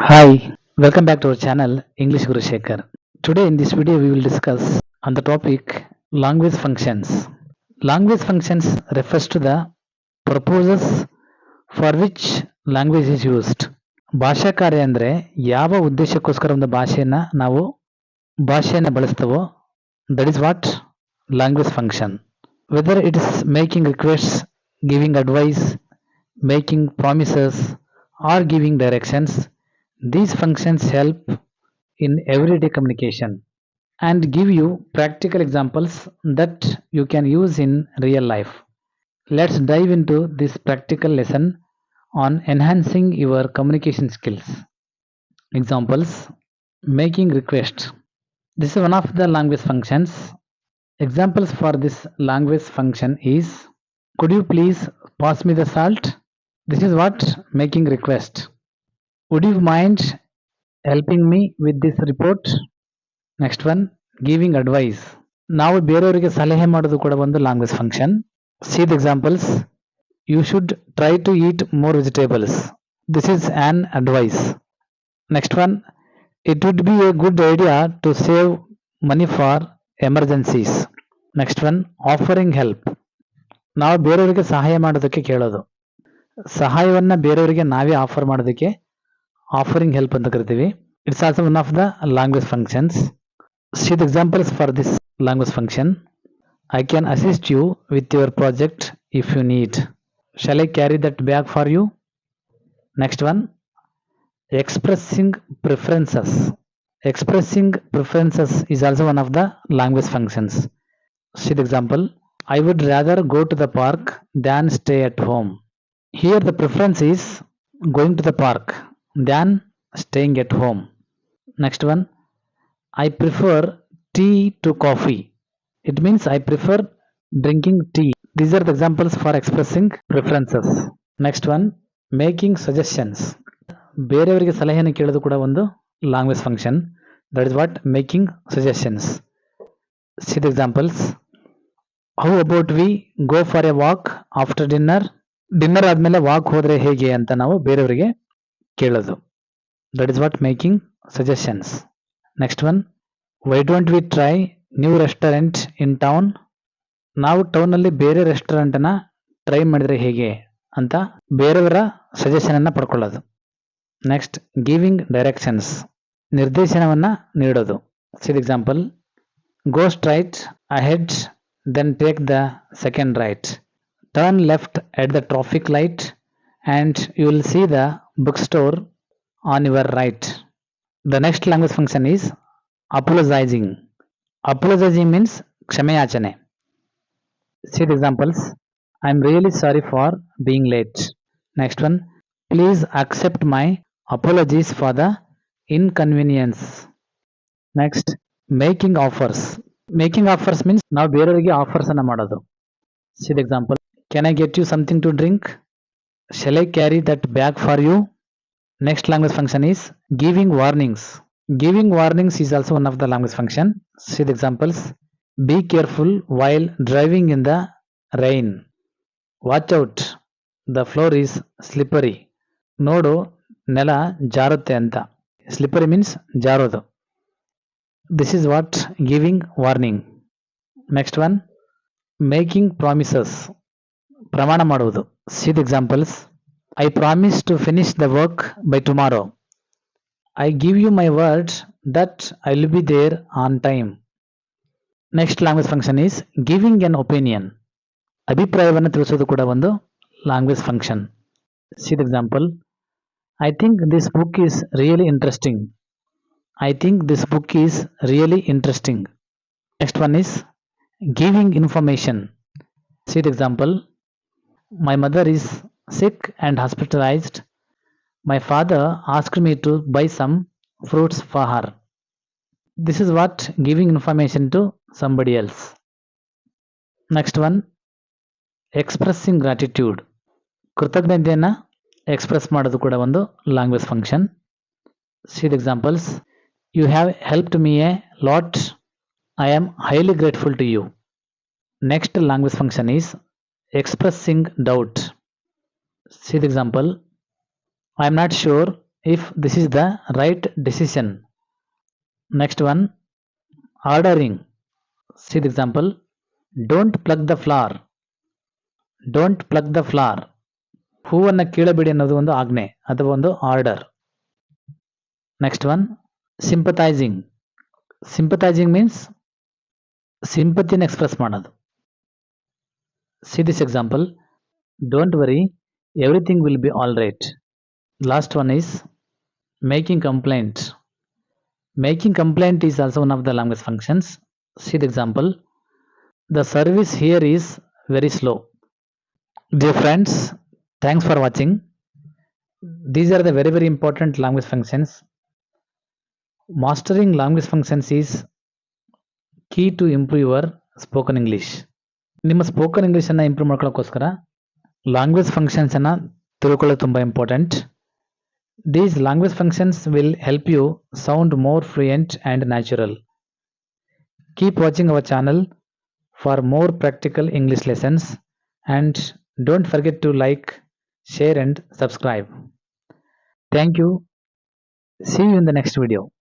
Hi, welcome back to our channel English Guru Shekhar. Today in this video we will discuss on the topic language functions. Language functions refers to the purposes for which language is used. ಭಾಷಾ ಕಾರ್ಯ ಅಂದರೆ ಯಾವ ಉದ್ದೇಶಕ್ಕೋಸ್ಕರ ಒಂದು ಭಾಷೆಯನ್ನು ಬಳಸ್ತವೋ that is what language function. Whether it is making requests, giving advice, making promises or giving directions. These functions help in everyday communication and give you practical examples that you can use in real life. Let's dive into this practical lesson on enhancing your communication skills. Examples: making requests. This is one of the language functions. Examples for this language function is: could you please pass me the salt? This is what making request. Would you mind helping me with this report? Next one, giving advice. ನಾವು ಬೇರೆಯವರಿಗೆ ಸಲಹೆ ಮಾಡೋದು ಕೂಡ ಒಂದು language function. See the examples. You should try to eat more vegetables. This is an advice. Next one, it would be a good idea to save money for emergencies. Next one, offering help. ನಾವು ಬೇರೆಯವರಿಗೆ ಸಹಾಯ ಮಾಡೋದಕ್ಕೆ ಕೇಳೋದು. ಸಹಾಯವನ್ನ ಬೇರೆಯವರಿಗೆ ನಾವೇ offer ಮಾಡೋದಕ್ಕೆ offering help ಅಂತ ಕರಿತೀವಿ. It's also one of the language functions. See the examples for this language function. I can assist you with your project if you need. Shall I carry that bag for you? Next one, expressing preferences. Expressing preferences is also one of the language functions. See the example. I would rather go to the park than stay at home. Here the preference is going to the park than staying at home. Next one, I prefer tea to coffee. It means I prefer drinking tea. These are the examples for expressing preferences. Next one, making suggestions. ಬೇರೆಯವರಿಗೆ ಸಲಹೆಯನ್ನು ಕೇಳೋದು ಕೂಡ ಒಂದು language function. That is what making suggestions. C the examples. How about we go for A walk after dinner? Dinner ಆದಮೇಲೆ walk ಹೋದರೆ ಹೇಗೆ ಅಂತ ನಾವು ಬೇರೆಯವರಿಗೆ ಕೇಳೋದು. That is what making suggestions. Next one, why don't we try new restaurant in town? ನಾವು ಟೌನಲ್ಲಿ ಬೇರೆ ರೆಸ್ಟೋರೆಂಟನ್ನು try ಮಾಡಿದರೆ ಹೇಗೆ ಅಂತ ಬೇರೆಯವರ ಸಜೆಷನನ್ನು ಪಡ್ಕೊಳ್ಳೋದು. Next, giving directions. ನಿರ್ದೇಶನವನ್ನು ನೀಡೋದು. See example. Go straight ahead then take the second right. Turn left at the traffic light and you will see the book store on your right. The next language function is apologizing. Apologizing means ಕ್ಷಮೆಯಾಚನೆ. See the examples. I am really sorry for being late. Next one, please accept my apologies for the inconvenience. Next, making offers. Making offers means ನಾವು ಬೇರೆಯವರಿಗೆ offers ಅನ್ನು ಮಾಡೋದು. See the example. Can I get you something to drink? Shall I carry that bag for you? Next language function is giving warnings. Giving warnings is also one of the language function. See the examples. Be careful while driving in the rain. Watch out, the floor is slippery. ನೋಡು, ನೆಲ ಜಾರುತ್ತೆ ಅಂತ. Slippery means ಜಾರೋದು. This is what giving warning. Next one, making promises. ಪ್ರಮಾಣ ಮಾಡುವುದು. See the examples. I promise to finish the work by tomorrow. I give you my word that I will be there on time. Next language function is giving an opinion. ಅಭಿಪ್ರಾಯವನ್ನು ತಿಳಿಸೋದು ಕೂಡ ಒಂದು language function. See the example. I think this book is really interesting. I think this book is really interesting. Next one is giving information. See the example. My mother is sick and hospitalized. My father asked me to buy some fruits for her. This is what giving information to somebody else. Next one, expressing gratitude. ಕೃತಜ್ಞತೆಯನ್ನು express ಮಾಡೋದು ಕೂಡ ಒಂದು language function. See the examples. You have helped me a lot. I am highly grateful to you. Next language function is expressing doubt. See the example. I am not sure if this is the right decision. Next one, ordering. See the example, don't pluck the flower. Don't pluck the flower. ಹೂವನ್ನು ಕೀಳಬೇಡಿ ಅನ್ನೋದು ಒಂದು ಆಜ್ಞೆ ಅಥವಾ ಒಂದು order. Next one, sympathizing. Sympathizing means ಸಿಂಪತಿನ express ಮಾಡೋದು. See this example, don't worry, everything will be all right. Last one is making complaint. Making complaint is also one of the language functions. See the example, the service here is very slow. Dear friends, thanks for watching. These are the very important language functions. Mastering language functions is key to improve your spoken English. ನಿಮ್ಮ spoken ಇಂಗ್ಲೀಷನ್ನು improve ಮಾಡ್ಕೊಳ್ಳೋಕ್ಕೋಸ್ಕರ language ಫಂಕ್ಷನ್ಸನ್ನು ತಿಳ್ಕೊಳ್ಳೋದು ತುಂಬ important. These language functions will help you sound more fluent and natural. Keep watching our channel for more practical English lessons, and don't forget to like, share and subscribe. Thank you. See you in the next video.